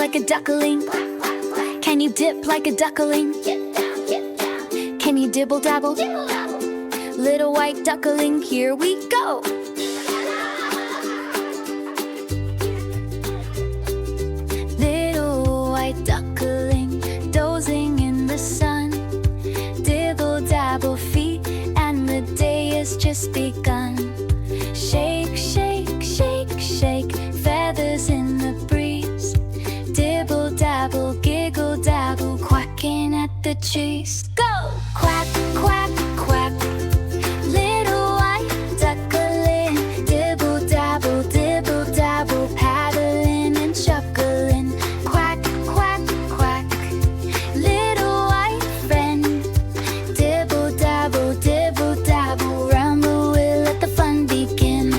like a duckling? Can you dip like a duckling? Can you dibble-dabble? Little white duckling, here we go! Little white duckling, dozing in the sun, dibble-dabble feet, and the day has just begun. Shake, shake, shake, shake, feathers in the breeze, dibble-dabble, giggle-dabble, quacking at the trees. Go! Quack, quack, quack, little white duckling, dibble-dabble, dibble-dabble, paddling and chuckling. Quack, quack, quack, little white friend, dibble-dabble, dibble-dabble, round the wheel let the fun begin.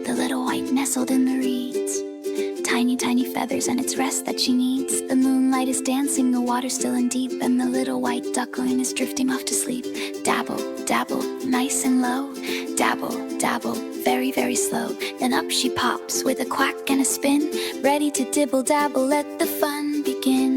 The little white nestled in the reeds, tiny, tiny feathers and its rest that she needs. The moonlight is dancing, the water's still and deep, and the little white duckling is drifting off to sleep. Dabble, dabble, nice and low, dabble, dabble, very, very slow. Then up she pops with a quack and a spin, ready to dibble-dabble, let the fun begin.